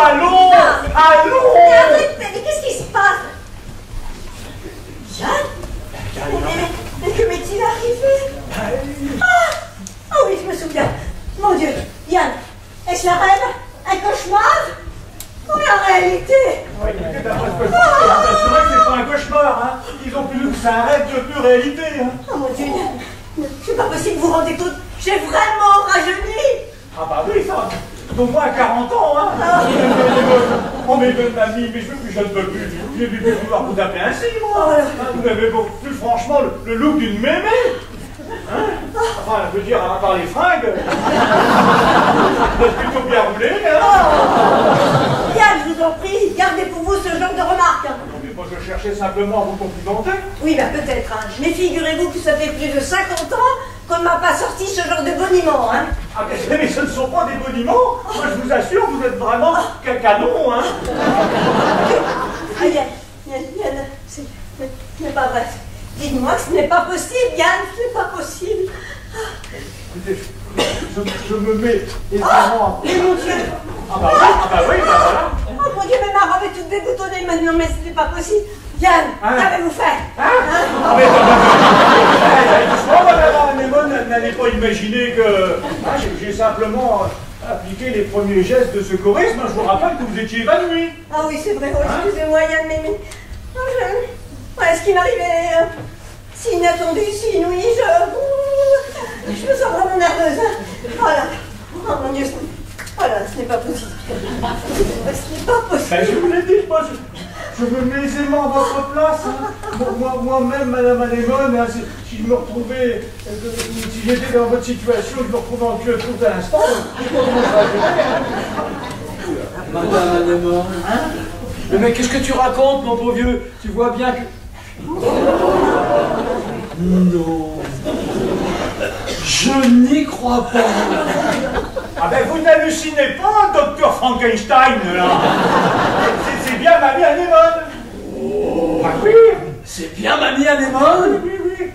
allons! Allons! Mais qu'est-ce qui se passe? Yann? Mais que m'est-il arrivé? Ah oui, je me souviens. Mon Dieu, Yann, est-ce la rêve? Un cauchemar? Ou la réalité? Oui, c'est vrai que c'est pas un cauchemar, hein. Ils ont plus que c'est un rêve de pure réalité, hein. Oh mon Dieu, c'est pas possible, vous vous rendez compte? J'ai vraiment rajeuni! Ah bah oui, ça, donc moi à 40 ans, hein. Oh mais mamie, mais je ne peux plus, je ne vais plus pouvoir vous appeler ainsi, moi. Vous avez beaucoup plus franchement le look d'une mémé. Hein? Enfin, je veux dire, à part les fringues, vous êtes plutôt bien roulé, hein. Yann, je vous en prie, gardez pour vous ce genre de remarques. Non mais moi je cherchais simplement à vous complimenter. Oui, bah peut-être, hein. Mais figurez-vous que ça fait plus de 50 ans qu'on ne m'a pas sorti ce genre de boniment, hein. Ah mais ce ne sont pas des boniments. Moi je vous assure, vous êtes vraiment canon, hein. Ah Yann, ce n'est pas vrai. Dites-moi que ce n'est pas possible, Yann, ce n'est pas possible. Écoutez, je me mets évidemment... Mais mon Dieu! Ah bah oui, bah voilà. Oh mon Dieu, mais ma robe est toute déboutonnée maintenant, mais ce n'est pas possible. Yann, qu'avez-vous fait? Ah mais doucement, madame Anémone, n'allez pas imaginer que... j'ai simplement appliqué les premiers gestes de secourisme. Je vous rappelle que vous étiez évanoui. Ah oui, c'est vrai, excusez-moi, Yann, mais... Ouais, ce qui m'arrivait, si inattendu, si inouï, je me sens vraiment nerveuse. Voilà. Oh mon Dieu, voilà, ce n'est pas possible. Ce n'est pas possible. Ben, je vous l'ai dit, moi, je me mets aisément à votre place. Hein. Moi-même, madame Anémone, hein, si je me retrouvais, si j'étais dans votre situation, je me retrouvais en cul tout à l'instant, je sais pas comment ça va faire, hein. Madame Anémone, hein? Mais qu'est-ce que tu racontes, mon beau vieux? Tu vois bien que... Non. Je n'y crois pas. Ah ben vous n'hallucinez pas, docteur Frankenstein, là. C'est bien mamie Anémone. Oh. Ah oui. C'est bien mamie Anémone? Oui.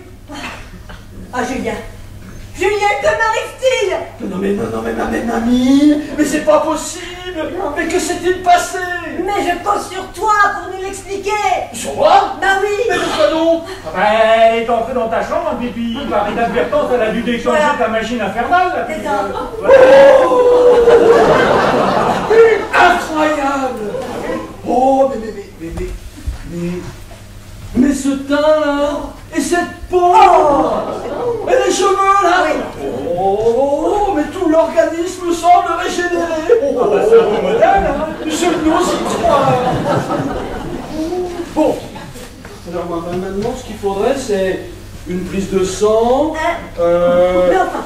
Ah, Julien, que m'arrive-t-il? Non mais mamie, mais c'est pas possible. Mais que s'est-il passé? Mais je compte sur toi pour nous l'expliquer. Sur moi? Bah oui. Mais pourquoi donc? Ah ben, elle est entrée dans ta chambre, et puis par inadvertance, elle a dû déclencher ta machine infernale. C'est ça. Incroyable! Oh, mais ce teint là, et cette peau, et les cheveux là, oh, mais tout l'organisme semble régénéré. Ah bah c'est un beau modèle, hein. Je n'ose y croire. Bon, alors maintenant ce qu'il faudrait c'est une prise de sang,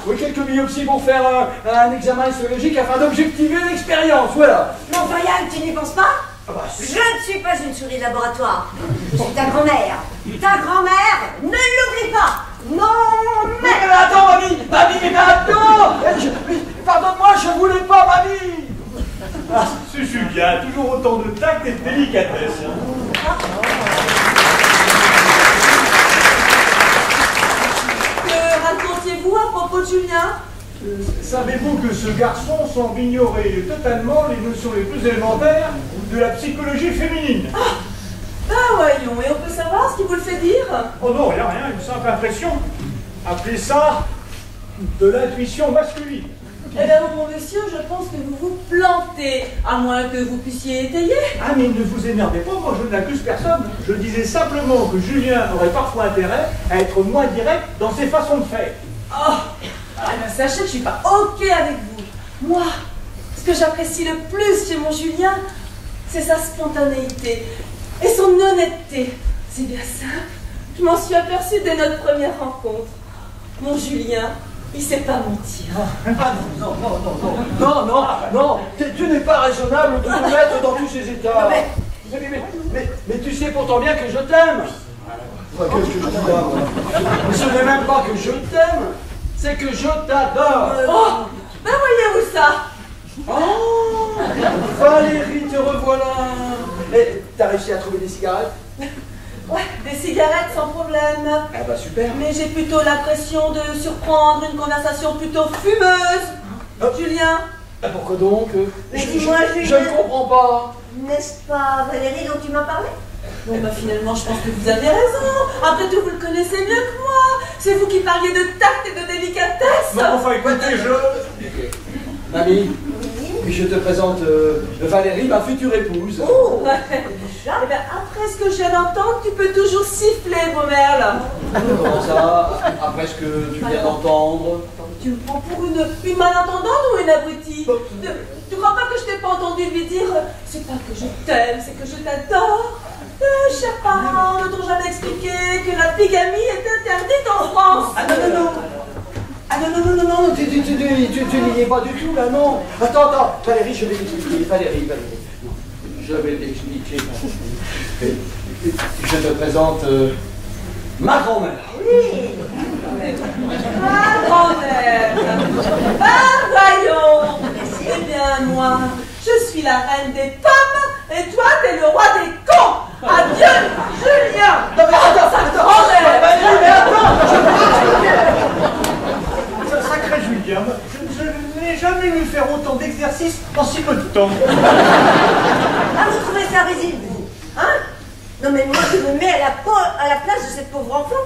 oui, quelques biopsies pour faire un examen histologique afin d'objectiver l'expérience, voilà. Mais enfin, Yann, tu n'y penses pas? Ah bah, Je ne suis pas une souris de laboratoire. Je suis ta grand-mère. Ta grand-mère, ne l'oublie pas. Non, mais... Mais attends, mamie, mais attends. Pardonne-moi, je voulais pas, mamie. Ah, c'est Julien, toujours autant de tact et de délicatesse. Hein. Que racontiez-vous à propos de Julien? Savez-vous que ce garçon semble ignorer totalement les notions les plus élémentaires de la psychologie féminine? Ben voyons, et on peut savoir ce qui vous le fait dire? Oh non, rien, une simple impression. Appelez ça de l'intuition masculine. Eh bien, mon monsieur, je pense que vous vous plantez, à moins que vous puissiez étayer. Ah, mais ne vous énervez pas, moi je n'accuse personne. Je disais simplement que Julien aurait parfois intérêt à être moins direct dans ses façons de faire. Oh, eh bien, sachez que je ne suis pas OK avec vous. Moi, ce que j'apprécie le plus chez mon Julien, c'est sa spontanéité et son honnêteté. C'est bien simple. Je m'en suis aperçue dès notre première rencontre. Mon Julien, il sait pas mentir. Ah non, tu n'es pas raisonnable de te mettre dans tous ces états. Mais tu sais pourtant bien que je t'aime. Enfin, qu'est-ce que je dis là, moi? Mais ce n'est même pas que je t'aime, c'est que je t'adore. Oh, ben voyez-vous ça? Oh, Valérie, te revoilà. Et t'as réussi à trouver des cigarettes? Ouais, des cigarettes sans problème. Eh ben super. Mais j'ai plutôt l'impression de surprendre une conversation plutôt fumeuse. Julien, Pourquoi donc? Mais dis-moi, je Julien. ne comprends pas. N'est-ce pas Valérie dont tu m'as parlé? Bon, bah finalement, je pense que vous avez raison. Après tout, vous le connaissez mieux que moi. C'est vous qui parliez de tact et de délicatesse. Mais enfin, écoutez, Mamie, je te présente Valérie, ma future épouse. Oh Ouais. Eh ben, après ce que je viens d'entendre, tu peux toujours siffler, Beaumerle. Comment ça? Après ce que tu viens d'entendre? Tu me prends pour une malentendante ou une abrutie? Tu crois pas que je t'ai pas entendu lui dire c'est pas que je t'aime, c'est que je t'adore? Chers parents ne t'ont jamais expliqué que la bigamie est interdite en France. Ah non. Ah non, tu n'y es pas du tout là, non. Attends, Valérie, je vais t'expliquer. Valérie. Je vais t'expliquer. Je te présente ma grand-mère. Oui. Ma grand-mère. Ah, voyons. Eh bien, moi, je suis la reine des pommes et toi, t'es le roi des cons. Adieu, Julien. Non mais attends, grand-mère. Valérie, mais attends. sacré Julien, je n'ai jamais vu faire autant d'exercices en si peu de temps. Ah, vous trouvez ça risible, vous? Hein? Non, mais moi, je me mets à la place de cette pauvre enfant.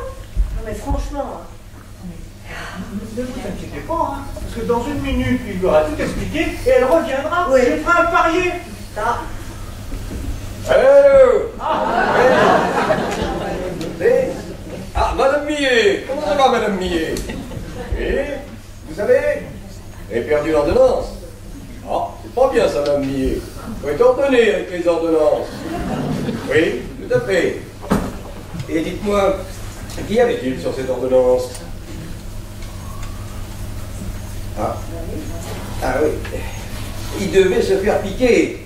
Non, mais franchement... Ne vous inquiétez pas, hein, parce que dans une minute, il lui aura tout expliqué et elle reviendra. Oui. Je ferai un parier. Ah. Hello! Ah, Madame Millet! Comment ça va, Madame Millet? Et, vous savez, j'ai perdu l'ordonnance. Ah, c'est pas bien ça, Madame Millet. Faut être ordonné avec les ordonnances. Oui, tout à fait. Et dites-moi, qui avait-il sur cette ordonnance? Ah oui. Il devait se faire piquer.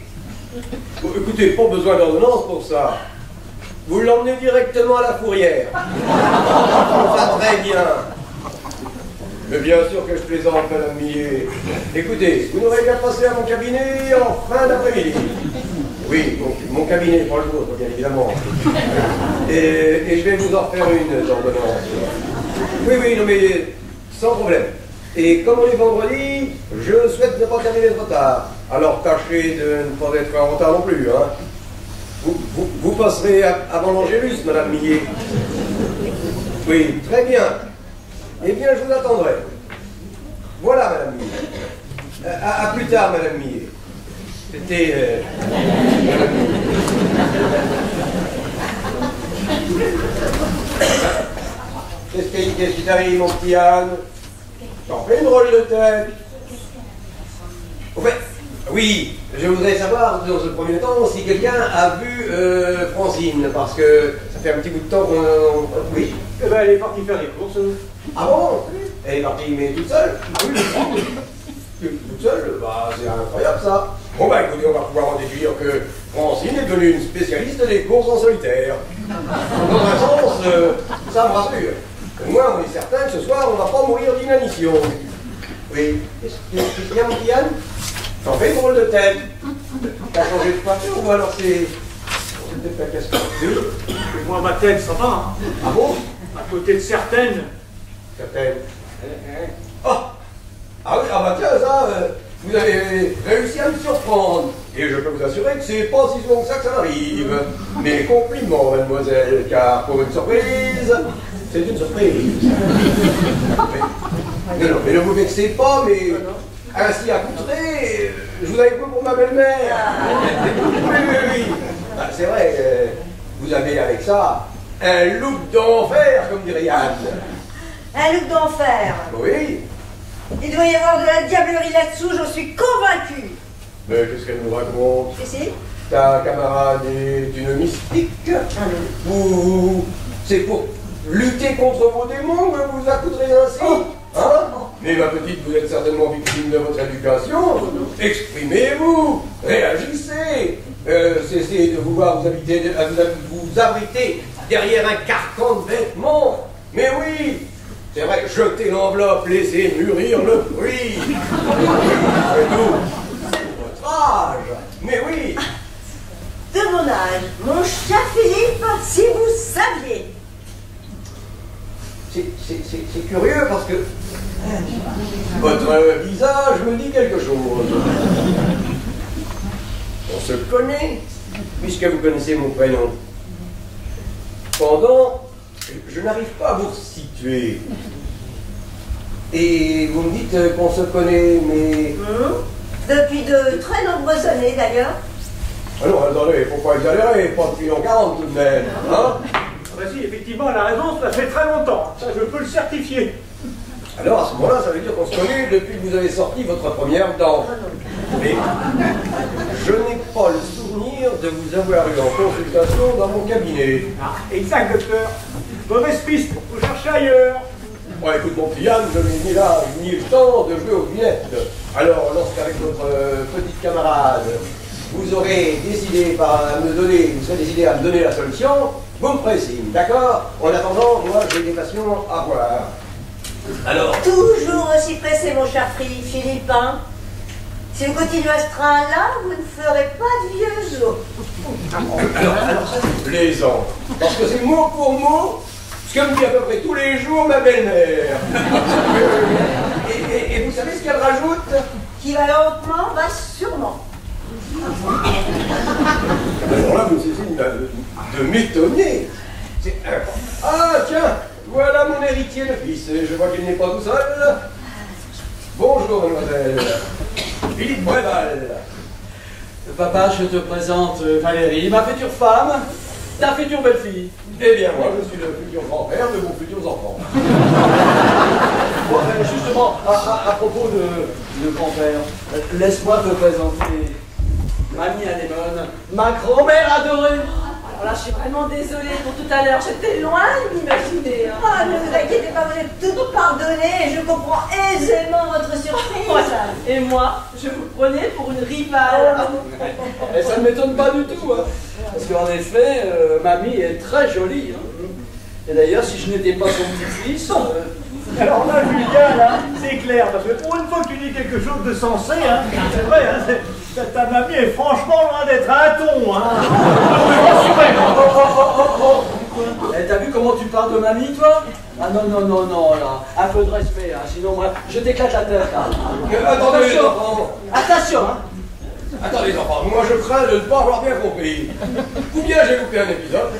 Bon, écoutez, pas besoin d'ordonnance pour ça. Vous l'emmenez directement à la fourrière. Ça va très bien. Mais bien sûr que je plaisante, Madame Millet. Écoutez, vous n'aurez qu'à passer à mon cabinet en fin d'après-midi. Oui, mon cabinet, pas le vôtre, bien évidemment. Et je vais vous en faire une ordonnance. Oui, non mais sans problème. Et comme on est vendredi, je souhaite ne pas terminer trop tard. Alors tâchez de ne pas être en retard non plus, hein. Vous passerez avant l'Angélus, Madame Millet. Oui, très bien. Eh bien, je vous attendrai. Voilà, Madame Millet. À plus tard, Madame Millet. C'était... Qu'est-ce qui t'arrive, mon petit Anne? J'en fais une drôle de tête. Au fait, oui, je voudrais savoir, dans ce premier temps, si quelqu'un a vu Francine, parce que ça fait un petit bout de temps qu'on... Oui. Eh ben, elle est partie faire des courses. Ah bon? Elle est partie, mais toute seule? Ah oui, toute seule? Bah, c'est incroyable, ça. Bon, bah, écoutez, on va pouvoir en déduire que Francine est devenue une spécialiste des courses en solitaire. Dans un sens, ça me rassure. Au moins, on est certain que ce soir, on va pas mourir d'inanition. Oui. Qu'est-ce qu'il y a, mon petit Yann? T'en fais une drôle de tête. T'as changé de coiffure ou alors c'est peut-être ta casquette? Oui. Et moi, ma tête, ça va, hein. Ah bon? À côté de certaines. Certaines. Oh! Ah oui, ah bah tiens, ça, vous avez réussi à me surprendre. Et je peux vous assurer que c'est pas si souvent que ça que ça m'arrive. Mes compliments, mademoiselle, car pour une surprise, c'est une surprise. Mais ne vous vexez pas, mais ainsi accoutré, je vous avais pris pour ma belle-mère. Oui. Ah, c'est vrai, vous avez avec ça un look d'enfer, comme dirait Yann. Un look d'enfer. Oui. Il doit y avoir de la diablerie là-dessous, j'en suis convaincue. Mais qu'est-ce qu'elle nous raconte? Si. Ta camarade est une mystique. Vous... C'est pour lutter contre vos démons que vous accoutrez ainsi. Hein? Mais ma petite, vous êtes certainement victime de votre éducation. Exprimez-vous, réagissez. Cessez de vouloir vous abriter derrière un carcan de vêtements. Mais oui, c'est vrai, jetez l'enveloppe, laissez mûrir le fruit. C'est tout. C'est votre âge. Mais oui. De mon âge, mon cher Philippe, si vous saviez. c'est curieux parce que votre visage me dit quelque chose. On se connaît, puisque vous connaissez mon prénom. Cependant, je n'arrive pas à vous situer. Et vous me dites qu'on se connaît, mais... Depuis de très nombreuses années, d'ailleurs. Ah non, attendez, faut pas exagérer, pas depuis l'an 40 tout de même, hein? Ah bah si, effectivement, elle a raison, ça fait très longtemps. Ça, je peux le certifier. Alors, à ce moment-là, ça veut dire qu'on se connaît depuis que vous avez sorti votre première dent. Mais je n'ai pas le souvenir de vous avoir eu en consultation dans mon cabinet. Ah, exact, docteur. Mauvaise piste, faut chercher ailleurs. Bon, écoute, mon petit Yann, je n'ai ni l'âge ni le temps de jouer aux lunettes. Alors, lorsqu'avec votre petite camarade, vous aurez décidé à me donner la solution, vous me ferez signe, d'accord? En attendant, moi, j'ai des patients à voir. Alors... Toujours aussi pressé, mon cher Philippe, hein? Si vous continuez à ce train-là, vous ne ferez pas de vieux os. Alors ça, c'est plaisant. Parce que c'est mot pour mot ce que me dit à peu près tous les jours ma belle-mère. Et vous savez ce qu'elle rajoute? Qui va lentement, va sûrement. Alors là, vous essayez de m'étonner. Ah, tiens, voilà mon héritier de fils. Je vois qu'il n'est pas tout seul. Bonjour, mademoiselle. Philippe Breval. Papa, je te présente Valérie, ma future femme, ta future belle-fille. Eh bien, moi, je suis le futur grand-père de vos futurs enfants. Bon, justement, à propos de grand-père, laisse-moi te présenter Mamie Anémone, ma grand-mère adorée. Alors là, je suis vraiment désolée pour tout à l'heure. J'étais loin de m'imaginer. Hein. Ah, ne vous inquiétez pas, vous êtes tout pardonné et je comprends aisément votre surprise. Voilà. Et moi, je vous prenais pour une rivale. Et ça ne m'étonne pas du tout, hein, parce qu'en effet, Mamie est très jolie. Hein. Et d'ailleurs, si je n'étais pas son petit-fils... Alors là, Julien, là, c'est clair, parce que pour une fois que tu dis quelque chose de sensé, hein, c'est vrai, hein, ta mamie est franchement loin d'être un ton, hein. Eh, t'as vu comment tu parles de Mamie, toi? Ah non, non, non, non, là, un peu de respect, hein, sinon moi, je t'éclate la tête. Hein. Attendez, les enfants. Attention, hein. Attendez, les enfants, moi je crains de ne pas avoir bien compris. Ou bien j'ai loupé un épisode,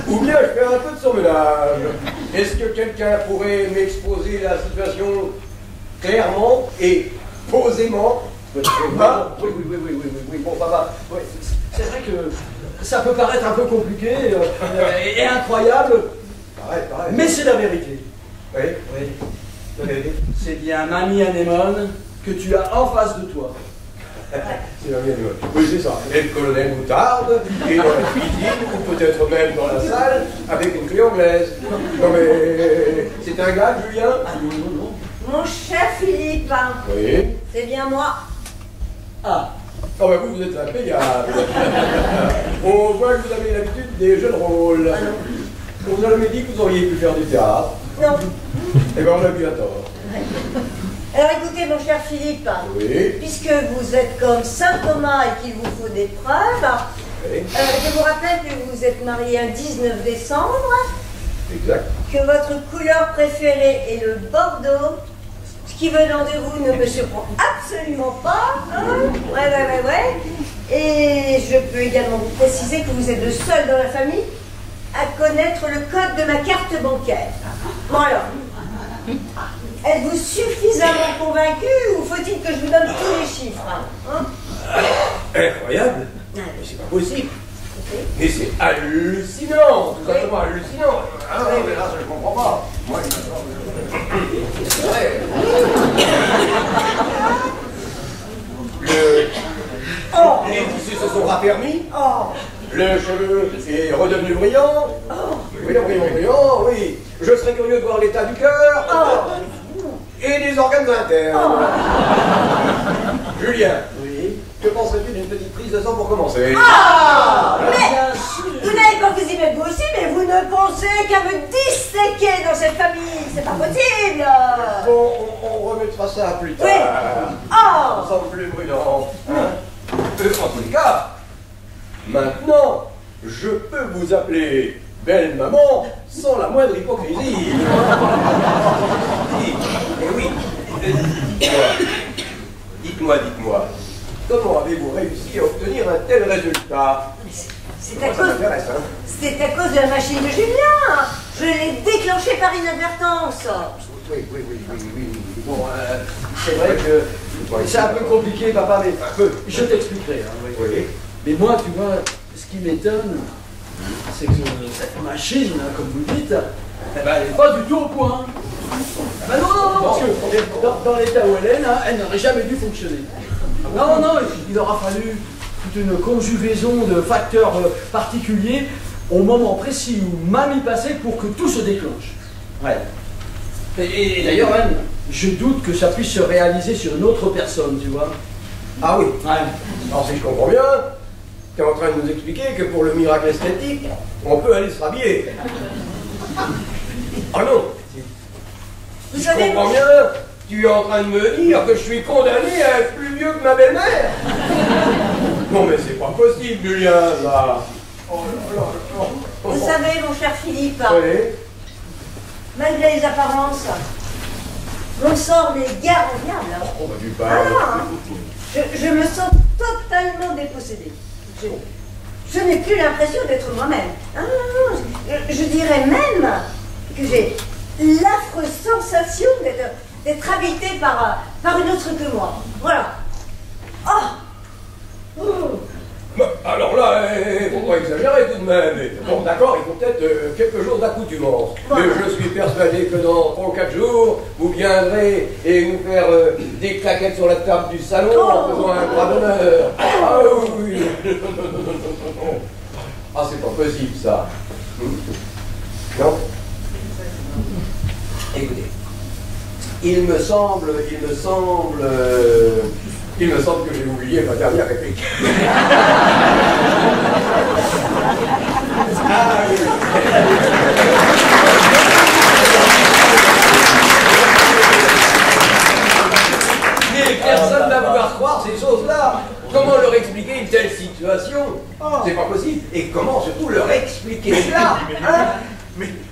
ou bien je fais un peu de surmenage. Est-ce que quelqu'un pourrait m'exposer la situation clairement et posément? Ah, oui, bon, papa, oui, c'est vrai que ça peut paraître un peu compliqué et incroyable, Pareil. mais c'est la vérité. Oui. La vérité. C'est bien Mamie Anémone que tu as en face de toi. C'est la mienne. Oui, c'est ça. Et le colonel Moutarde, et dans la cuisine, ou peut-être même dans la salle, avec une clé anglaise. Non mais, c'est un gars, Julien? Non. Mon cher Philippe, hein, Oui. c'est bien moi. Ah, Oh ben vous êtes impayable. On voit que vous avez l'habitude des jeux de rôle. On vous a jamais dit que vous auriez pu faire du théâtre. Non. Eh ben on a vu à tort. Alors écoutez, mon cher Philippe, Oui. puisque vous êtes comme Saint Thomas et qu'il vous faut des preuves, Oui. je vous rappelle que vous êtes marié un 19 décembre, Exact. que votre couleur préférée est le bordeaux, ce qui venant de vous ne me surprend absolument pas. Hein? Ouais. Et je peux également vous préciser que vous êtes le seul dans la famille à connaître le code de ma carte bancaire. Bon alors, êtes-vous suffisamment convaincu ou faut-il que je vous donne tous les chiffres? Hein? Incroyable. Mais c'est pas possible. Mais c'est hallucinant, tout simplement hallucinant. Ah non, mais là, je ne comprends pas. Moi, c'est vrai. Les tissus se sont raffermis. Oh. Le cheveu est redevenu brillant. Oui, brillant, oui. Je serais curieux de voir l'état du cœur. Et des organes internes. Julien. oui. Que penserais-tu d'une petite prise de sang pour commencer? Mais Bien sûr. vous n'avez pas vous y mettre vous aussi, mais vous ne pensez qu'à me disséquer dans cette famille. C'est pas possible. Bon, on remettra ça plus tard. Oui. Ça semble plus prudent. En tous les cas, maintenant, je peux vous appeler belle maman sans la moindre hypocrisie. Et oui, dites-moi, comment avez-vous réussi à obtenir un tel résultat? C'est à cause de la machine de Julien. Je l'ai déclenchée par inadvertance. Oui. Bon, c'est vrai que c'est un peu compliqué, papa, mais Je t'expliquerai. Hein, oui. Mais moi, tu vois, ce qui m'étonne, c'est que cette machine, hein, comme vous dites, eh ben, elle n'est pas du tout au point. Eh ben non, parce que dans l'état où elle est, là, elle n'aurait jamais dû fonctionner. Non, il aura fallu toute une conjugaison de facteurs particuliers au moment précis où mamie passait pour que tout se déclenche. Ouais. Et d'ailleurs, même, je doute que ça puisse se réaliser sur une autre personne, tu vois. Ah oui. Ouais. Alors si je comprends bien, tu es en train de nous expliquer que pour le miracle esthétique, on peut aller se rhabiller. Ah non. Vous Je savez, comprends bien, tu es en train de me dire que je suis condamné à être plus vieux que ma belle-mère. Non mais c'est pas possible, Julien, ça. Oh là là. vous savez, mon cher Philippe, Oui. malgré les apparences, mon sort n'est guère enviable. Oh bah tu parles. Je me sens totalement dépossédée. Je n'ai plus l'impression d'être moi-même. Ah, non, je dirais même que j'ai l'affreuse sensation d'être habitée par une autre que moi. Voilà. Oh. Bah, alors là, faut pas exagérer tout de même. Bon, d'accord, il faut peut-être quelques jours d'accoutumance. Mais je suis persuadé que dans 3 ou 4 jours, vous viendrez et nous faire des claquettes sur la table du salon en faisant un bras d'honneur. Ah oui. Ah, c'est pas possible ça. Non. Écoutez, il me semble que j'ai oublié ma dernière réplique. Ah, oui. Mais personne ne va pouvoir croire ces choses-là. Comment leur expliquer une telle situation? C'est pas possible. Et comment surtout leur expliquer cela, hein?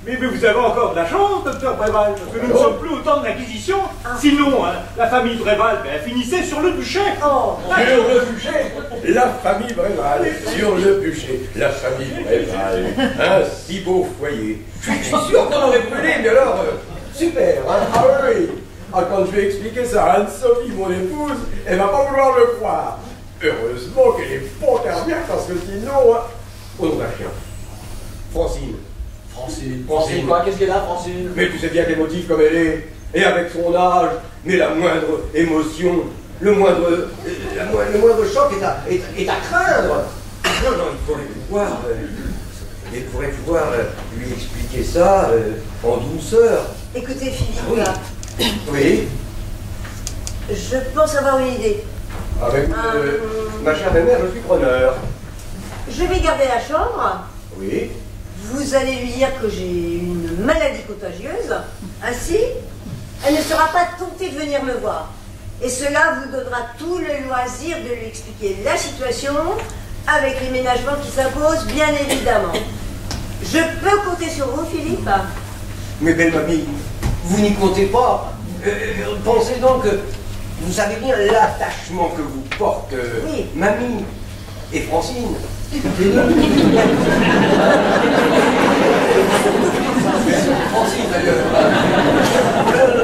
Mais vous avez encore de la chance, docteur Bréval, parce que nous ne sommes plus au temps de l'Inquisition. Sinon, hein, la famille Bréval, elle finissait sur le bûcher. Sur le bûcher, la famille Bréval. Sur le bûcher, la famille Bréval. Un si beau foyer. Je suis sûr qu'on aurait brûlé, mais alors, super, hein? Ah oui. Ah, quand je vais expliquer ça à Anne-Sophie, mon épouse, elle va pas vouloir le croire. Heureusement qu'elle est pontardière, parce que sinon, on n'a rien. Francine, Quoi? Qu'est-ce qu'elle a, Francine? mais tu sais bien qu'elle motive comme elle est, et avec son âge, mais la moindre émotion, le moindre choc est à craindre. Non, il faudrait pouvoir lui expliquer ça en douceur. Écoutez, Philippe, Oui, je pense avoir une idée. avec ma chère belle-mère, je suis preneur. Je vais garder la chambre. Oui. Vous allez lui dire que j'ai une maladie contagieuse. Ainsi, elle ne sera pas tentée de venir me voir. Et cela vous donnera tout le loisir de lui expliquer la situation avec les ménagements qui s'imposent, bien évidemment. Je peux compter sur vous, Philippe? Mais belle mamie, vous n'y comptez pas. Pensez donc que vous savez bien l'attachement que vous portent mamie et Francine. Francine d'ailleurs.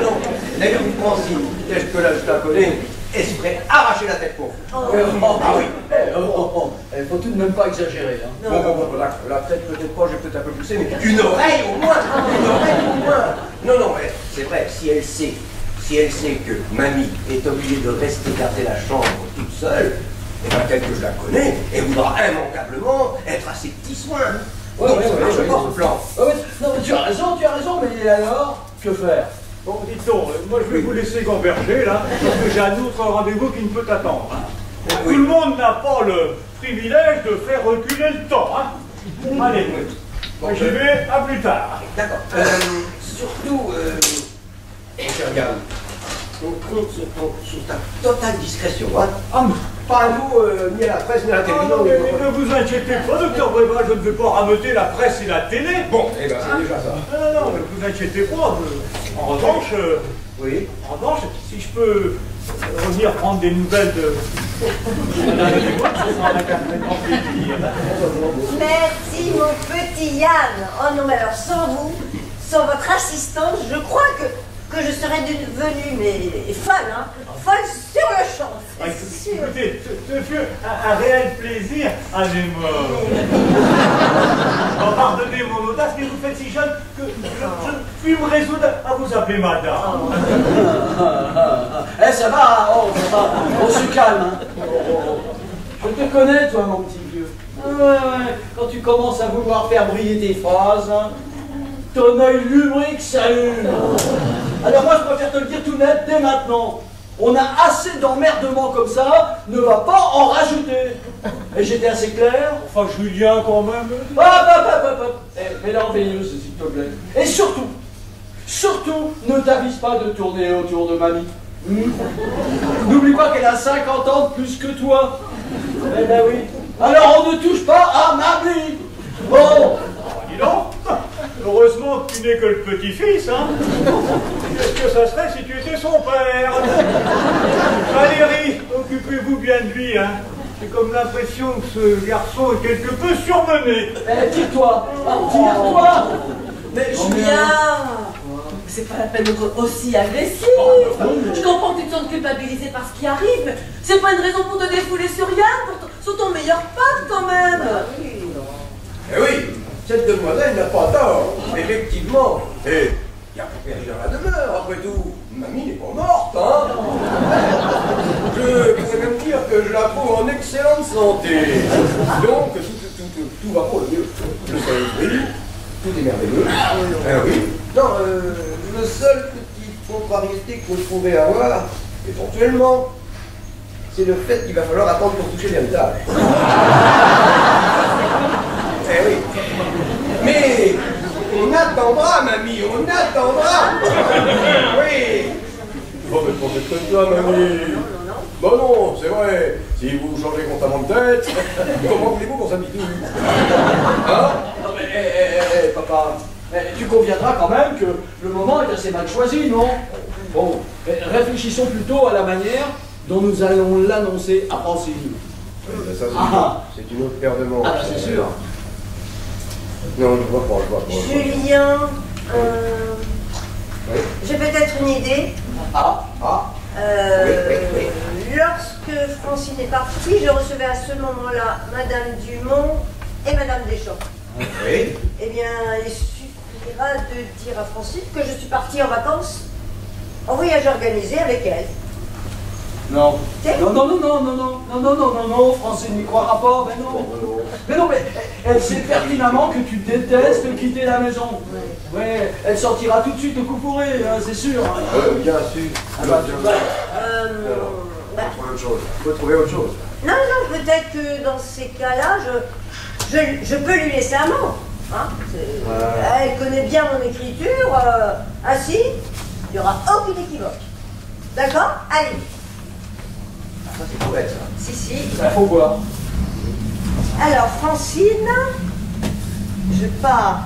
Non. D'ailleurs, Francine, telle que là je la connais, elle se ferait arracher la tête pour vous. Ah oui. Il faut tout de même pas exagérer. Hein. Bon, la tête peut-être pas, j'ai peut-être un peu poussé, mais une oreille au moins. Non, mais c'est vrai, si elle sait que mamie est obligée de rester garder la chambre toute seule, et bien telle que je la connais, elle voudra immanquablement être à ses petits soins. Donc ça marche pas ce plan. Non, mais tu as raison, mais alors, que faire? Bon, dites donc, moi je vais vous laisser gamberger là, parce que j'ai un autre rendez-vous qui ne peut attendre. Hein. Tout le monde n'a pas le privilège de faire reculer le temps. Hein. Allez, moi j'y vais, à plus tard. D'accord. Surtout, mon cher Yann, on compte sur ta totale discrétion. Hein. pas un mot ni à la presse ni à la télévision. Non, mais ne vous inquiétez pas, docteur Bréval, je ne vais pas rameuter la presse et la télé. Bon, eh ben c'est déjà ça. Non, ne vous inquiétez pas. En revanche, Oui. Si je peux revenir prendre des nouvelles de Madame Dumas, ce sera avec un très grand plaisir. Merci, mon petit Yann. Oh non, mais alors sans vous, sans votre assistance, je crois que je serais devenue mais folle, hein. Folle sur le champ. C'est sûr. Écoutez, ce fut un réel plaisir à Gémor. Pardonnez mon audace, mais vous faites si jeune que je puis me résoudre à vous appeler madame. Eh, ça va, oh, ça va, on se calme, hein. Je te connais, toi, mon petit vieux. Ouais, quand tu commences à vouloir faire briller tes phrases, hein, ton œil lubrique s'allume. Alors moi, je préfère te le dire tout net dès maintenant. On a assez d'emmerdements comme ça, ne va pas en rajouter. Et j'étais assez clair. Enfin, Julien, quand même. Hop. Mets la veilleuse, s'il te plaît. Et surtout, ne t'avise pas de tourner autour de mamie. N'oublie pas qu'elle a 50 ans de plus que toi. Eh ben oui. Alors on ne touche pas à mamie. Bon. Dis donc, heureusement que tu n'es que le petit-fils, hein. Qu'est-ce que ça serait si tu étais son père? Valérie, occupez-vous bien de lui, hein. J'ai comme l'impression que ce garçon est quelque peu surmené. Eh, tire-toi. Tire-toi. Mais Julien, c'est pas la peine d'être aussi agressif. Je comprends que tu te sens culpabilisé par ce qui arrive, mais c'est pas une raison pour te défouler sur Yann, sur ton meilleur pote quand même. Eh oui, cette demoiselle n'a pas tort, effectivement. Et il n'y a pas perdu dans la demeure, après tout. Mamie n'est pas morte, hein. Je pourrais même dire que je la trouve en excellente santé. Donc, tout va pour le mieux. Le soleil brille, tout est merveilleux. Eh oui. Non, le seul petit contrariété que je pourrais avoir, éventuellement, c'est le fait qu'il va falloir attendre pour toucher l'héritage. Eh oui. Mais on attendra, mamie, on attendra. Oui. Oh, mais pensez que ça, mamie. Bon non, c'est vrai. Si vous changez constamment de tête, comment voulez-vous qu'on s'habitue? Hein? Non mais, papa, tu conviendras quand même que le moment est assez mal choisi, non? Bon, réfléchissons plutôt à la manière dont nous allons l'annoncer à Francine. Ça, c'est une autre paire de manches. Ah bah c'est sûr. Non, je vois pas. Julien, j'ai peut-être une idée. Lorsque Francine est partie, je recevais à ce moment-là Madame Dumont et Madame Deschamps. Oui. Eh bien, il suffira de dire à Francine que je suis partie en vacances, en voyage organisé avec elle. Non, Francine n'y croira pas, mais elle sait pertinemment que tu détestes quitter la maison. Ouais, elle sortira tout de suite au coup pourré, hein, c'est sûr. Bien sûr. Faut trouver autre chose. Non, peut-être que dans ces cas-là, je peux lui laisser un mot. Hein, elle connaît bien mon écriture. Si, il n'y aura aucune équivoque. D'accord? Allez. Ça, c'est correct, ça. Si. Il faut voir. Alors, Francine, je pars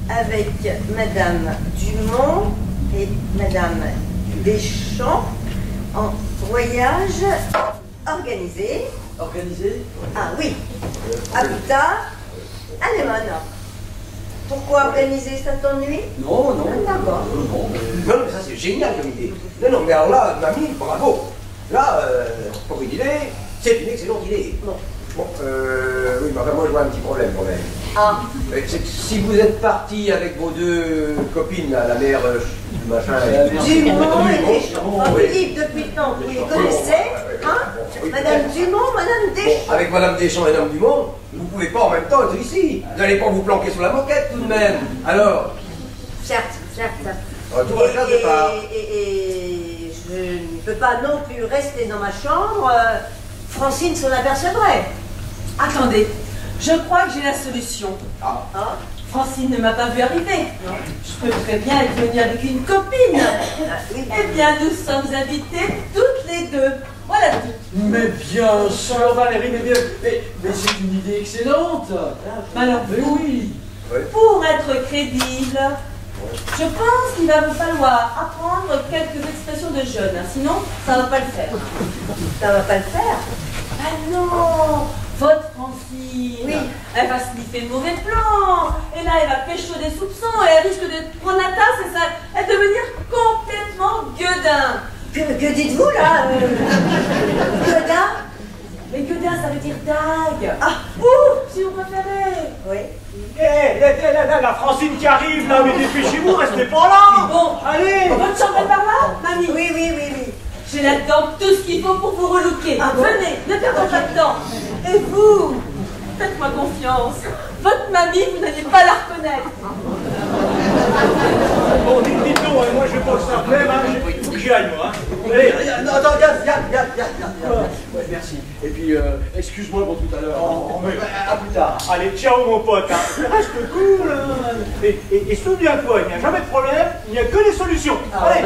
avec Madame Dumont et Madame Deschamps en voyage organisé. Organisé? Ah oui, à plus tard, à Lemon. Pourquoi organiser, ça t'ennuie? Non. D'accord. Non, mais ça, c'est génial comme idée. Non, mais alors là, mamie, bravo. Là, pour une idée, c'est une excellente idée. Bon, oui, mais enfin, moi, je vois un petit problème quand même. Ah. C'est que si vous êtes parti avec vos deux copines, là, la mère, machin... Dumont et Deschamps. Philippe, depuis le temps, vous les connaissez, hein? Madame Dumont, Madame Deschamps. Avec Madame Deschamps et Madame Dumont, vous pouvez pas en même temps être ici. Vous n'allez pas vous planquer sous la moquette tout de même. Alors... Certes. Tout va bien de part. Et je ne peux pas non plus rester dans ma chambre. Francine s'en apercevrait. Attendez, je crois que j'ai la solution. Ah. Francine ne m'a pas vu arriver. Non. Je peux très bien être venue avec une copine. Oui. Eh bien, nous sommes invités toutes les deux. Voilà tout. Mais bien sûr, Valérie, mais c'est une idée excellente. Alors, Mais oui. pour être crédible, je pense qu'il va vous falloir apprendre quelques expressions de jeunes, hein, sinon ça va pas le faire. Ça va pas le faire. Ah non, votre Francine, Oui. Elle va sniffer le mauvais plan, et là elle va pécho des soupçons, et elle risque de prendre la tasse et ça, et de devenir complètement gueudin. Que dites-vous là Gueudin? Mais gueudin, ça veut dire dague. Ah. Ou, si vous préférez. Oui. La Francine qui arrive là, mais dépêchez-vous, restez pas là. Bon, Allez. votre chambre est par là, mamie? Oui. J'ai là-dedans tout ce qu'il faut pour vous relooker. Ah bon? Venez, ne perdons pas de temps. Et vous, faites-moi confiance. Votre mamie, vous n'allez pas la reconnaître. Bon, dites-nous, moi je vais pas que ça plaît, il faut que j'y aille, moi. Hein. Allez. Attends, viens. Ouais, merci. Et puis, excuse-moi pour tout à l'heure. À plus tard. Allez, ciao mon pote, hein. Reste cool. Hein. Et souviens-toi, il n'y a jamais de problème, il n'y a que des solutions. Allez.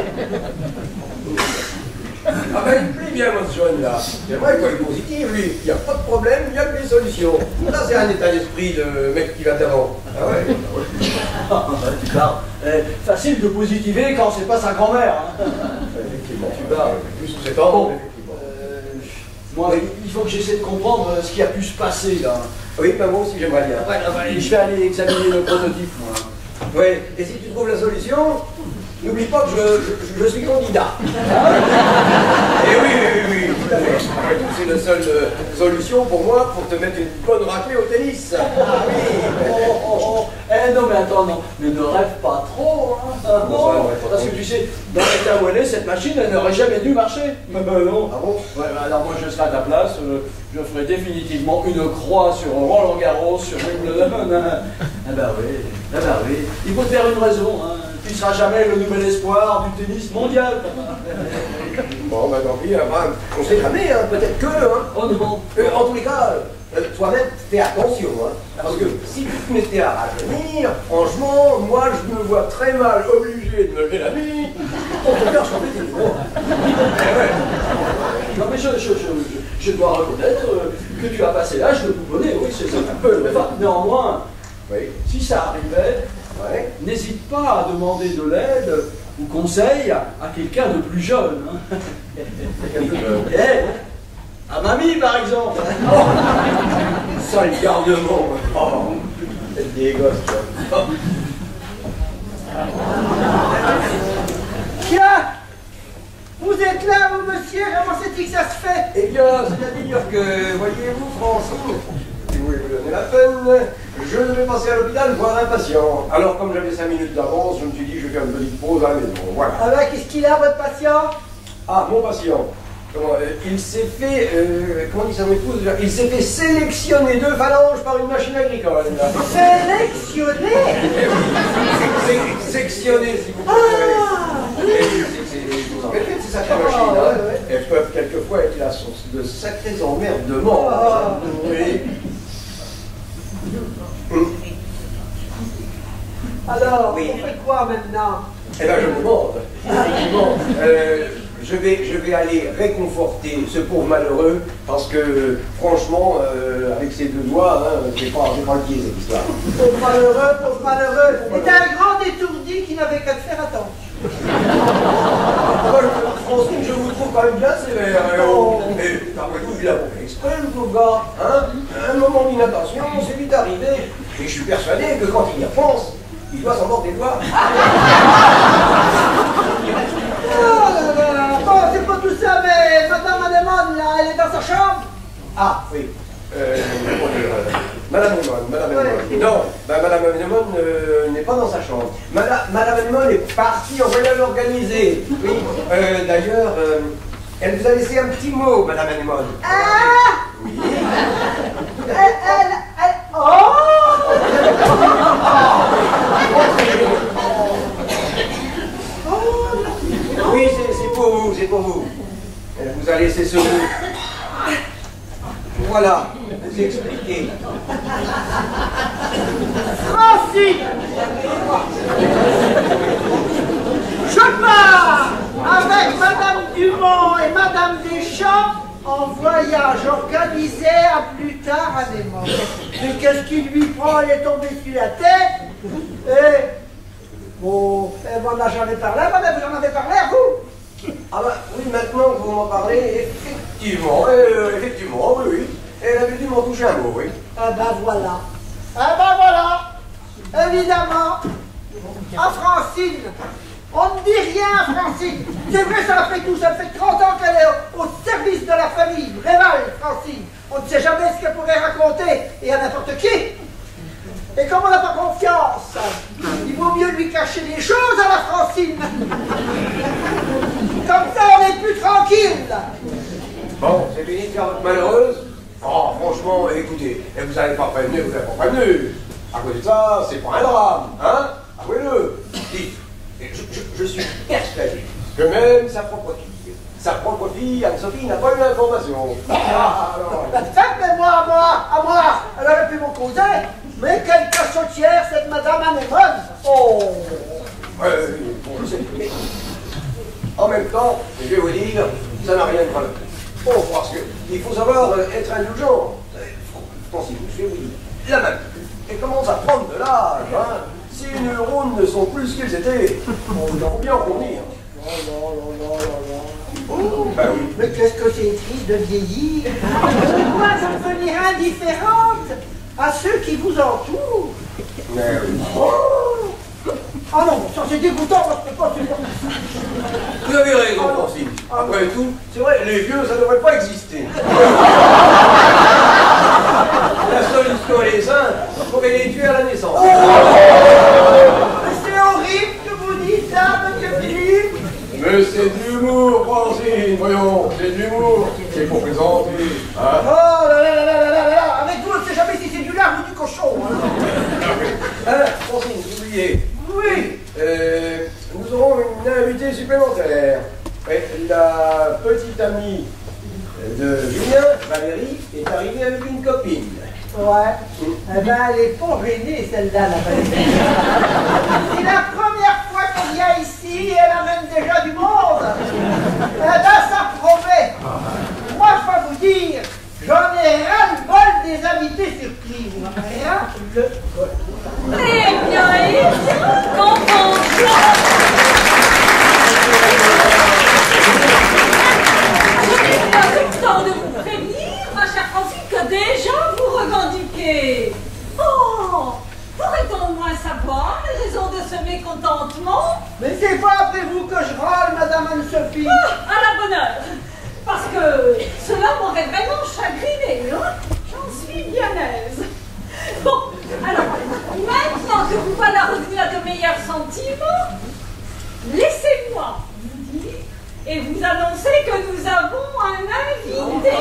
Ah ben, il me plaît bien, mon jeune, là. C'est vrai qu'il est positif, lui. Il n'y a pas de problème, il n'y a que des solutions. Ça, c'est un état d'esprit de mec qui va t'avant. Ah ouais. Tu parles. Facile de positiver quand c'est pas sa grand-mère. Hein. Effectivement, tu parles. Plus sous cet angle, effectivement. Moi, il faut que j'essaie de comprendre ce qui a pu se passer, là. Oui, ben moi aussi, j'aimerais bien. Je vais aller examiner le prototype, moi. Oui, et si tu trouves la solution, n'oublie pas que je suis candidat. Et oui, tout à fait. Après tout, c'est la seule solution pour moi pour te mettre une bonne raclée au tennis. Ah oui. Non, mais attends, non. Mais ne rêve pas trop, hein. Parce que tu sais, dans l'état où elle est, cette machine, elle n'aurait jamais dû marcher. Non. Ah bon? Ouais, alors moi, je serai à ta place. Je ferai définitivement une croix sur Roland Garros, sur Wimbledon. Ah bah oui. Il faut te faire une raison, hein. Tu ne seras jamais le nouvel espoir du tennis mondial. Bon, ben tant pis, on sait jamais, hein, peut-être que, hein. Oh non. En tous les cas, toi-même, fais attention, hein. Parce que si tu te mettais à rajeunir, franchement, moi, je me vois très mal obligé de me lever la nuit pour te faire changer tes numéros. Non mais je dois reconnaître que tu as passé l'âge de bougonner, oui, c'est ça. Enfin, néanmoins, Oui. si ça arrivait, Ouais. n'hésite pas à demander de l'aide ou conseil à quelqu'un de plus jeune. Hein. À mamie, par exemple. Sale garnement. Oh, c'est des gosses, toi. Tiens, vous êtes là, vous, monsieur, comment c'est-il que ça se fait? Eh bien, c'est-à-dire que, voyez-vous, Francine, si vous voulez vous donner la peine, je devais passer à l'hôpital voir un patient. Alors, comme j'avais 5 minutes d'avance, je me suis dit, je vais faire une petite pause à la maison. Voilà. Ah ben, qu'est-ce qu'il a, votre patient? Ah, mon patient. Il s'est fait, comment dit son épouse déjà? Il s'est fait sélectionner 2 phalanges par une machine agricole. Sélectionné? Sectionner, si vous préférez. Vous en faites, c'est sacrée machine, hein. Elles peuvent quelquefois être la source de sacrés emmerdements. Oui. Alors, Oui. on fait quoi maintenant? Eh bien, je me demande. Effectivement, je vais aller réconforter ce pauvre malheureux, parce que, franchement, avec ses 2 doigts, hein, c'est pas le pied, cette histoire. Pauvre malheureux. C'était un grand étourdi qui n'avait qu'à te faire attendre. Francine, je vous trouve quand même bien sévère. Mais après tout, il a pas fait exprès, le pauvre gars. Hein? Un moment d'inattention, c'est vite arrivé. Et je suis persuadé que quand il y repense, il doit s'en mordre les doigts. Oh là là. Bon, c'est pas tout ça, mais Madame Anémone, là, elle est dans sa chambre? Ah, oui. Madame Anémone. Non, Madame Anémone n'est pas dans sa chambre. Madame Anémone est partie en voyage organisé. Oui. D'ailleurs, elle vous a laissé un petit mot, Madame Anémone. Ah! Oui. Oh! Oui, c'est pour vous. Elle vous a laissé ce mot. Voilà, vous expliquez. Francine! Je pars avec Madame Dumont et Madame Deschamps méchant en voyage organisé à plus tard à Nemo. Mais qu'est-ce qui lui prend? Elle est tombée sur la tête. Et bon, elle m'en a jamais parlé, madame, vous en avez parlé à vous? Ah bah oui, maintenant que vous m'en parlez, effectivement, effectivement, oui, oui. Elle avait dû m'en toucher un mot, oui. Ah ben voilà. Ah ben voilà. Évidemment. À Francine. On ne dit rien à Francine. C'est vrai, ça la fait tout. Ça fait 30 ans qu'elle est au service de la famille. Réval, Francine. On ne sait jamais ce qu'elle pourrait raconter. Et à n'importe qui. Et comme on n'a pas confiance, il vaut mieux lui cacher les choses à la Francine. Comme ça, on est plus tranquille. Bon, c'est fini de faire votre malheureuse. Oh, franchement, écoutez, vous n'avez pas prévenu, vous n'avez pas prévenu. À cause de ça, c'est pas un drame, hein? Avouez-le. Dites, je suis persuadé que même sa propre fille, Anne-Sophie, n'a pas eu l'information. Mais moi, elle aurait pu m'en causer. Mais quelle cachotière, cette madame Anémone. Oh. Bon, je sais, mais en même temps, je vais vous dire, ça n'a rien de grave. Oh, parce qu'il faut savoir être indulgent. Pensez-vous, je vais vous dire, la même. Elle commence à prendre de l'âge, hein. Si les neurones ne sont plus ce qu'ils étaient, il faut bien en convenir. Oh, ben oui. Mais qu'est-ce que c'est triste de vieillir. Vous doit devenir indifférente à ceux qui vous entourent. Mais oui. Oh. Ah non, ça c'est dégoûtant, moi je peux pas supporter. Vous avez raison, Francine. Après tout, c'est vrai, les vieux, ça ne devrait pas exister. La seule histoire est simple, il faudrait les tuer à la naissance. C'est horrible que vous dites ça, monsieur Philippe. Mais c'est de l'humour, Francine, voyons, c'est de l'humour. C'est pour présenter. Hein? Oh là là là là là là. Avec vous, on ne sait jamais si c'est du lard ou du cochon. Francine, vous oubliez. Oui. Nous aurons une invitée supplémentaire. La petite amie de Julien, Valérie, est arrivée avec une copine. Ouais. Eh ben, elle est pas gênée, celle-là, la Valérie. C'est la première fois qu'elle vient ici et elle amène déjà du monde. Eh ben, ça promet. Moi, je vais vous dire, j'en ai ras-le-bol des invités surprises. Ras-le-bol. Eh bien, quand on je n'ai pas eu le temps de vous prévenir, ma chère Francine, que déjà vous revendiquez. Oh, pourrait-on au moins savoir les raisons de ce mécontentement? Mais c'est pas après vous que je râle, madame Anne-Sophie. Ah, à la bonne heure. Parce que cela m'aurait vraiment chagriné, hein? J'en suis bien aise. Bon, alors, maintenant que vous voilà revenu à de meilleurs sentiments, laissez-moi vous dire et vous annoncer que nous avons un invité.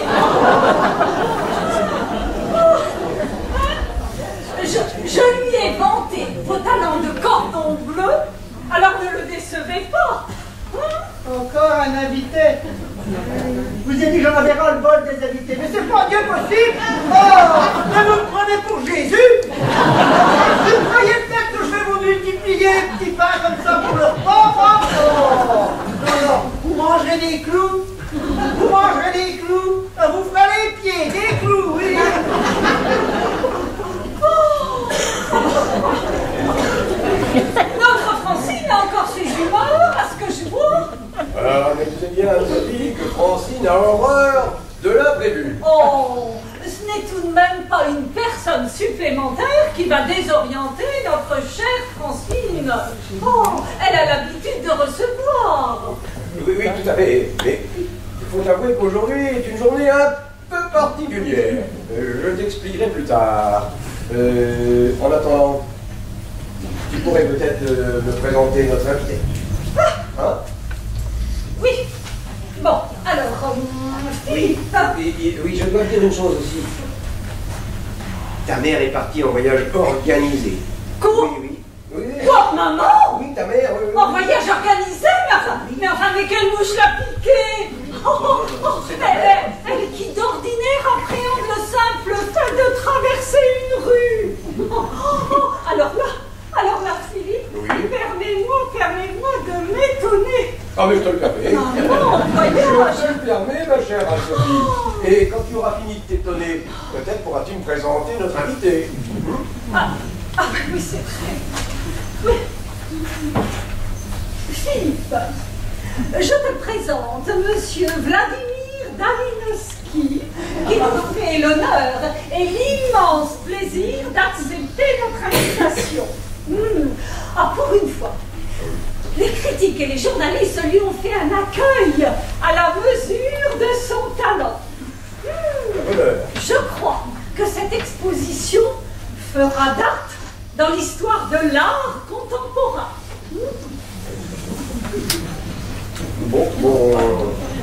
Je lui ai vanté vos talents de cordon bleu, alors ne le décevez pas. Encore un invité. Vous avez dit que j'en avais ras le bol des invités. Mais c'est pas Dieu possible. Oh, mais vous me prenez pour Jésus. Vous croyez peut-être que je vais vous multiplier les petits pains comme ça pour le repas? Oh, non, vous mangerez des clous. Vous mangerez des clous. Vous ferez les pieds, des clous, oui. Notre Francine a encore ses humeurs, à ce que je vois. Alors, écoutez bien, Sophie, que Francine a horreur de l'imprévu. Oh, ce n'est tout de même pas une personne supplémentaire qui va désorienter notre chère Francine. Oh, elle a l'habitude de recevoir. Oui, oui, tout à fait. Mais il faut avouer qu'aujourd'hui est une journée un peu particulière. Je t'expliquerai plus tard. En attendant, tu pourrais peut-être me présenter notre invité. Hein? Oui. Bon, alors, Philippe. Oui, je dois te dire une chose aussi. Ta mère est partie en voyage organisé. Quoi? Oui, oui. Quoi, maman? Oui, ta mère. En voyage organisé? Mais quelle mouche l'a piqué? Elle qui d'ordinaire appréhende le simple fait de traverser une rue. Alors là, Philippe, Oui. permets-moi de m'étonner. Ah, mais je te le permets. Ah bon, voyons. Je te le permets, ma chère Anne-Sophie. Et quand tu auras fini de t'étonner, peut-être pourras-tu me présenter notre invité. Oui, c'est vrai. Oui. Philippe, je te présente Monsieur Vladimir Dalinowski, qui nous fait l'honneur et l'immense plaisir d'accepter notre invitation. Pour une fois, les critiques et les journalistes lui ont fait un accueil à la mesure de son talent. Je crois que cette exposition fera date dans l'histoire de l'art contemporain.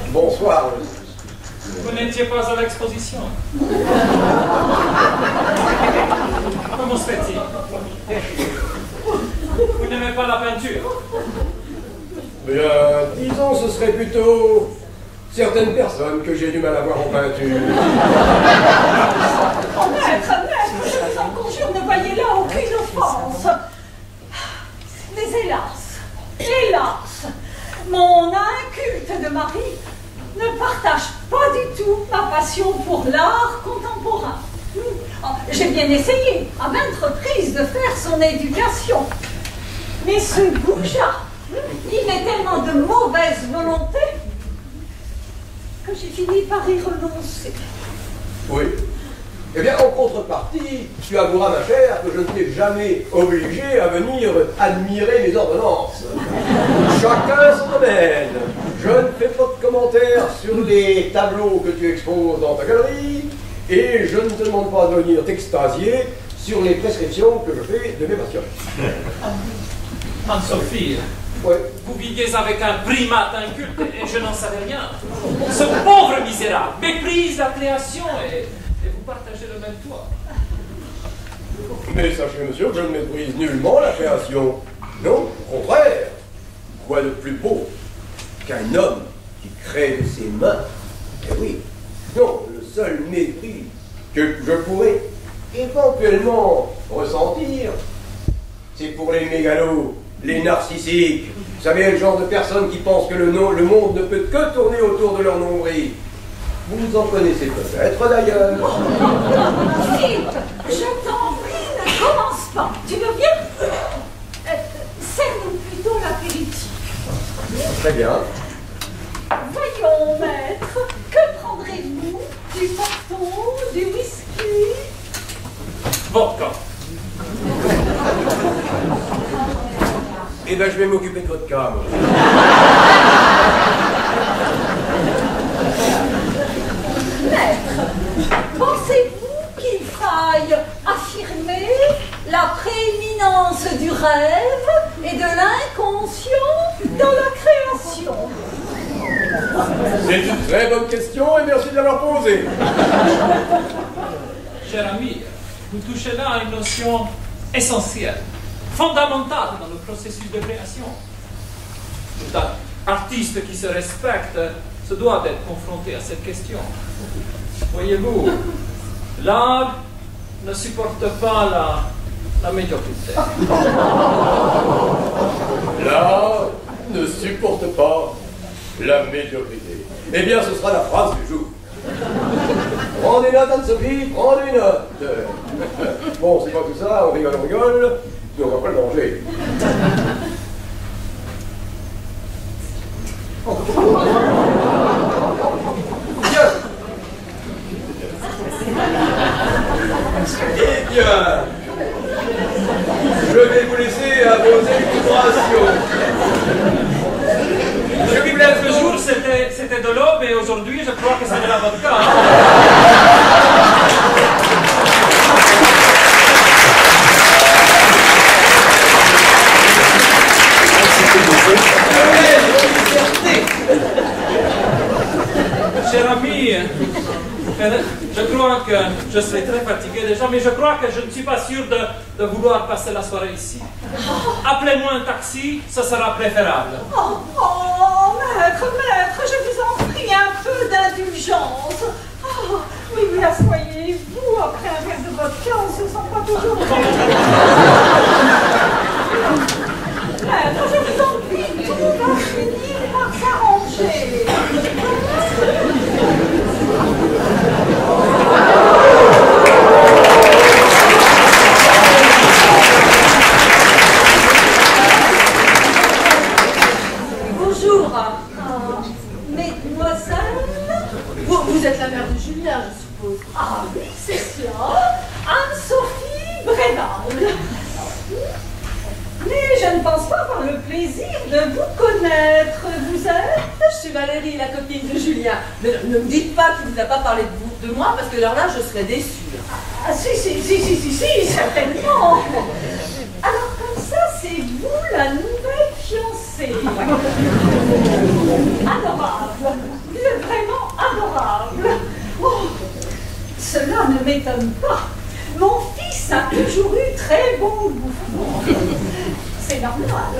Bonsoir. Vous n'étiez pas à l'exposition. Comment se fait-il? Vous n'aimez pas la peinture? Bien, disons, ce serait plutôt certaines personnes que j'ai du mal à voir en peinture. Oh, maître, je vous en conjure, ne voyez là aucune offense. Mais hélas, mon inculte de mari ne partage pas du tout ma passion pour l'art contemporain. J'ai bien essayé à maintes reprises de faire son éducation. Mais ce goujat, il est tellement de mauvaise volonté que j'ai fini par y renoncer. Oui. Eh bien, en contrepartie, tu avoueras, ma chère, que je ne t'ai jamais obligé à venir admirer mes ordonnances. Chacun son domaine. Je ne fais pas de commentaires sur les tableaux que tu exposes dans ta galerie, et je ne te demande pas de venir t'extasier sur les prescriptions que je fais de mes patients. Anne-Sophie, Ouais. vous viviez avec un primate inculte et je n'en savais rien. Ce pauvre misérable méprise la création et vous partagez le même toit. Mais sachez, monsieur, que je ne méprise nullement la création. Non, au contraire. Quoi de plus beau qu'un homme qui crée de ses mains? Eh oui. Non, le seul mépris que je pourrais éventuellement ressentir, c'est pour les mégalos, les narcissiques. Vous savez, le genre de personnes qui pensent que le monde ne peut que tourner autour de leur nombril. Vous en connaissez peut-être d'ailleurs. Philippe, je t'en prie, ne commence pas. Tu veux bien? Serre-nous plutôt l'apéritif. Très bien. Voyons, maître, que prendrez-vous? Du pâton, du whisky? Vodka. Eh bien, je vais m'occuper de votre cas, moi. Maître, pensez-vous qu'il faille affirmer la prééminence du rêve et de l'inconscient dans la création? C'est une très bonne question et merci de l'avoir posée. Cher ami, vous touchez là à une notion essentielle, fondamentale dans le processus de création. Tout artiste qui se respecte se doit d'être confronté à cette question. Voyez-vous, l'art ne supporte pas la médiocrité. L'art ne supporte pas la médiocrité. Eh bien, ce sera la phrase du jour. Prends des notes, Anne-Sophie, prends des notes. Bon, c'est pas tout ça, on rigole, mais on va pas le manger. Bien. Eh bien, je vais vous laisser à vos élucubrations. Je dis l'autre jour c'était de l'eau, mais aujourd'hui je crois que c'est de la vodka. Cher ami, je crois que je serai très fatigué déjà, mais je crois que je ne suis pas sûr de vouloir passer la soirée ici. Appelez-moi un taxi, ça sera préférable. Oh, maître, je vous en prie, un peu d'indulgence. Oh, oui, asseyez-vous, après un verre de vodka, on ne se sent pas toujours très... Maître, je vous en prie, tout va finir par Alors, mesdemoiselle, vous êtes la mère de Julien, je suppose. Ah oui, c'est cela. Anne-Sophie Bréval. Mais je ne pense pas avoir le plaisir de vous connaître. Vous êtes? Je suis Valérie, la copine de Julien. Mais ne me dites pas qu'il ne vous a pas parlé de moi, parce que alors là, je serais déçue. Ah si, certainement. Alors comme ça, c'est vous la nouvelle fiancée. Adorable. Vous êtes vraiment adorable. Oh, cela ne m'étonne pas. Mon fils a toujours eu très bon goût. C'est normal.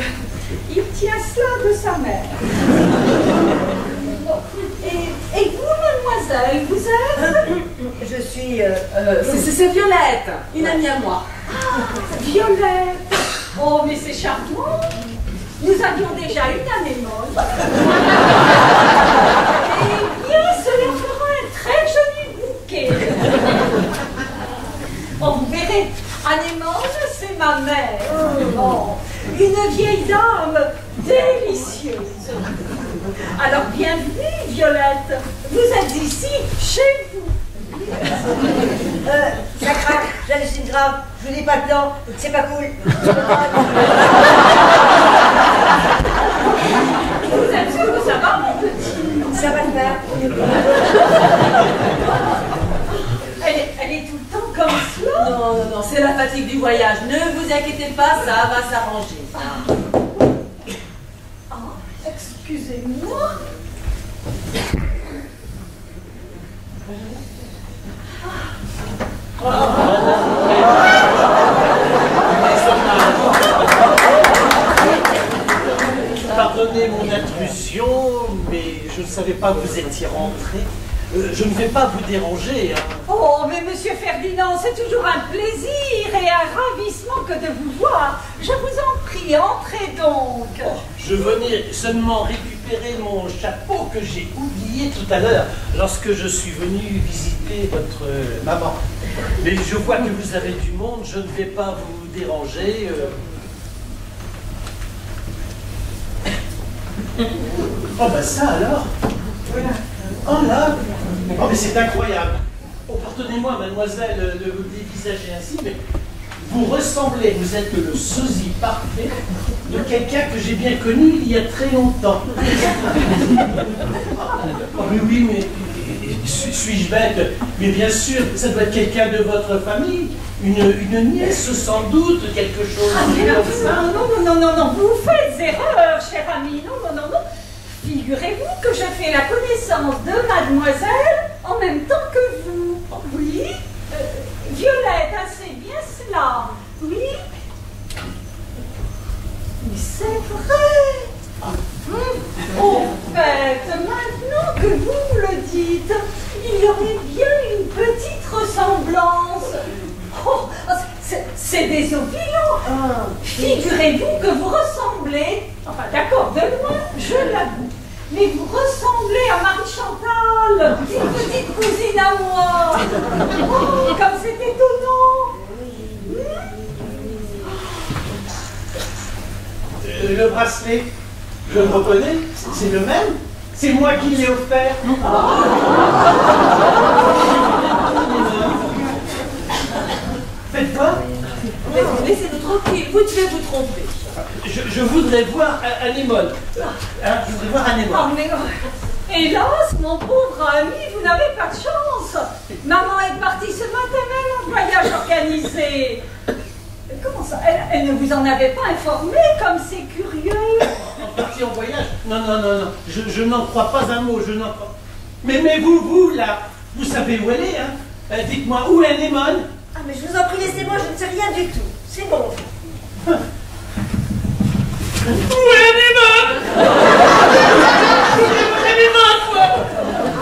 Il tient cela de sa mère. Et vous, mademoiselle, vous êtes? Je suis... C'est Violette, une amie à moi. Ah, Violette. Oh, mais c'est charmant. Nous avions déjà une anémone. Eh bien, cela fera un très joli bouquet. Oh, vous verrez, anémone, c'est ma mère. Oh, une vieille dame délicieuse. Alors, bienvenue, Violette. Vous êtes ici, chez vous. Ça craque, j'hallucine grave, je vous dis pas le plan, c'est pas cool. Vous êtes sûr que ça va, mon petit? Ça va le faire. Elle est tout le temps comme cela? Non, c'est la fatigue du voyage. Ne vous inquiétez pas, ça va s'arranger. Ah, excusez-moi. Pardonnez mon intrusion, mais je ne savais pas que vous étiez rentré. Je ne vais pas vous déranger. Hein. Oh, mais monsieur Ferdinand, c'est toujours un plaisir et un ravissement que de vous voir. Je vous en prie, entrez donc. Oh, je venais seulement récupérer mon chapeau que j'ai oublié tout à l'heure lorsque je suis venu visiter votre maman. Mais je vois que vous avez du monde, je ne vais pas vous déranger. Oh ben ça alors. Oh là. Oh mais c'est incroyable. Oh, pardonnez-moi mademoiselle de vous dévisager ainsi, mais vous ressemblez, vous êtes le sosie parfait de quelqu'un que j'ai bien connu il y a très longtemps. Oh mais oui, mais suis-je bête? Mais bien sûr, ça doit être quelqu'un de votre famille, une nièce sans doute, quelque chose comme ça. Non, vous faites erreur, cher ami. Non. Figurez-vous que je fais la connaissance de mademoiselle en même temps que vous. Oui, Violette, c'est bien cela. Oui. Mais c'est vrai. Au fait, maintenant que vous le dites, il y aurait bien une petite ressemblance. Oh, c'est désopilant. Figurez-vous que vous ressemblez, enfin d'accord, de loin, je l'avoue, mais vous ressemblez à Marie-Chantal, une petite cousine à moi. Oh, comme c'est étonnant. Le bracelet, je le reconnais, c'est le même. C'est moi qui l'ai offert. Faites quoi? Laissez-nous tranquille, vous devez vous tromper. Je voudrais voir Anémone. Je voudrais voir Anémone. Oh, mais hélas, mon pauvre ami, vous n'avez pas de chance. Maman est partie ce matin même en voyage organisé. Comment ça? Elle ne vous en avait pas informé, comme c'est curieux. Partie en voyage? Non. Je n'en crois pas un mot, je n'en crois. Mais vous, là, vous savez où elle est, hein? Dites-moi, où est Anémone? Ah mais je vous en prie, laissez-moi, je ne sais rien du tout. C'est bon. Où est Anémone?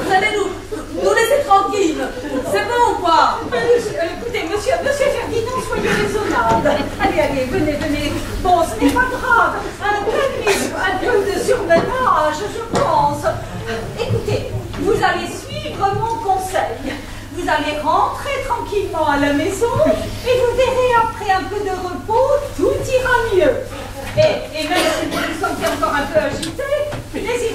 Vous allez nous laisser tranquilles. C'est bon ou pas? Écoutez, monsieur Ferdinand, soyez raisonnable. Allez, venez. Bon, ce n'est pas grave. Un peu de surmenage, je pense. Écoutez, vous allez suivre mon conseil. Vous allez rentrer tranquillement à la maison et vous verrez, après un peu de repos, tout ira mieux. Et même si vous vous sentez encore un peu agité, n'hésitez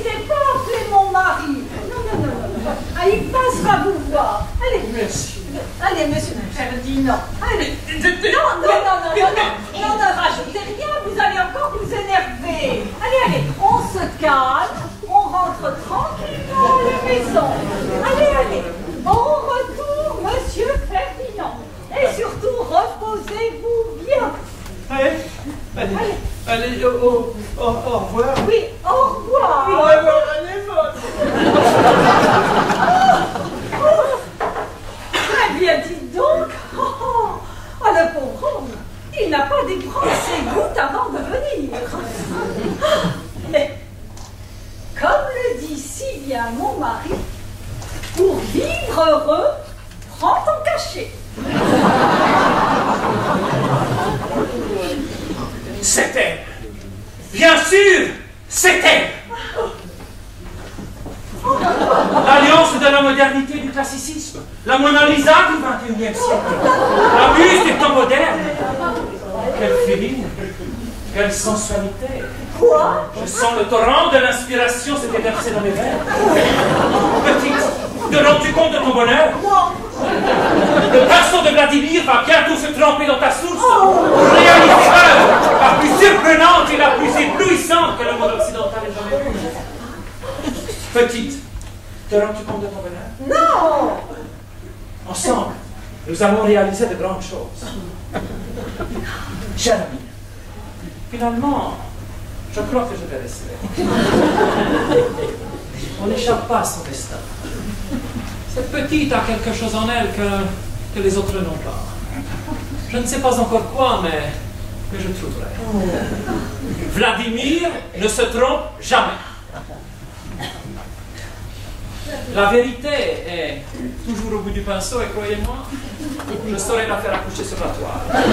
va vous voir. Allez. Merci. Allez, monsieur Ferdinand. Allez. Non, ne rajoutez rien, vous allez encore vous énerver. Allez, on se calme, on rentre tranquillement à la maison. Allez. Bon retour, monsieur Ferdinand. Et surtout, reposez-vous bien. Allez, au revoir. Oui, au revoir. Au revoir, Très bien, dites donc. Oh, le pauvre homme, il n'a pas débranché ses gouttes avant de venir. Mais, comme le dit si bien mon mari, pour vivre heureux, prends ton cachet. C'est elle. Bien sûr, c'est elle. L'alliance de la modernité et du classicisme. La Mona Lisa du XXIe siècle. La muse des temps modernes. Quelle féline. Quelle sensualité. Quoi? Je sens le torrent de l'inspiration s'était versé dans mes veines. Petite, te rends-tu compte de ton bonheur? Le pinceau de Vladimir va bientôt se tremper dans ta source. Réalité la plus surprenante et la plus éblouissante que le monde occidental ait jamais vue. Petite, te rends-tu compte de ton bonheur? Non! Ensemble, nous allons réaliser de grandes choses. Cher ami, finalement, je crois que je vais rester. On n'échappe pas à son destin. Cette petite a quelque chose en elle que les autres n'ont pas. Je ne sais pas encore quoi, mais je trouverai. Vladimir ne se trompe jamais. La vérité est toujours au bout du pinceau et croyez-moi, je saurai la faire accoucher sur la toile.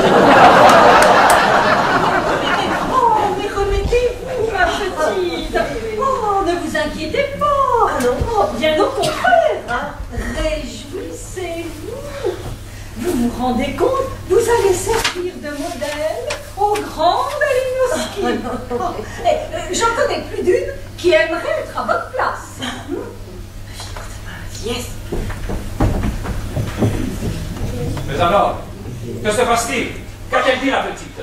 Oh, mais remettez-vous, ma petite. Oh, ne vous inquiétez pas. Oh, bien au contraire. Réjouissez-vous. Vous vous rendez compte? Vous allez servir de modèle aux grands Malinowski. J'en connais plus d'une qui aimerait être à votre place. Yes. Mais alors, que se passe-t-il? Qu'a-t-elle dit la petite?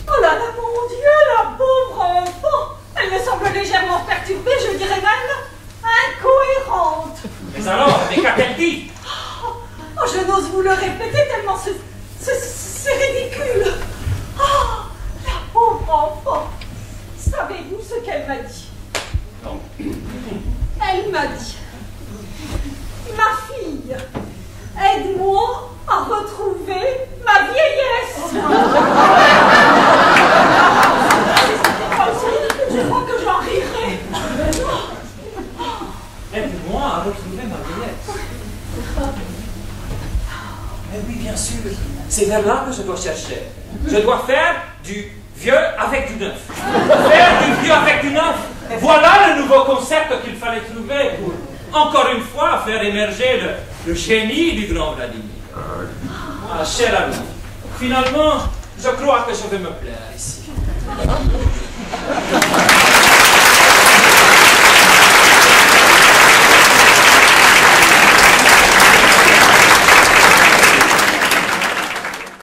Oh là là, mon Dieu, la pauvre enfant. Elle me semble légèrement perturbée, je dirais même incohérente. Mais alors, mais qu'a-t-elle dit? Oh, je n'ose vous le répéter tellement c'est ridicule. Oh, la pauvre enfant. Savez-vous ce qu'elle m'a dit? Non. Elle m'a dit: ma fille, aide-moi à retrouver ma vieillesse. Je crois que j'en rirai. Aide-moi à retrouver ma vieillesse. Mais oui, bien sûr, c'est vers là que je dois chercher. Je dois faire du vieux avec du neuf. Faire du vieux avec du neuf. Voilà le nouveau concept qu'il fallait trouver pour, encore une fois, faire émerger le génie du grand Vladimir. Ah, cher ami, finalement, je crois que je vais me plaire ici.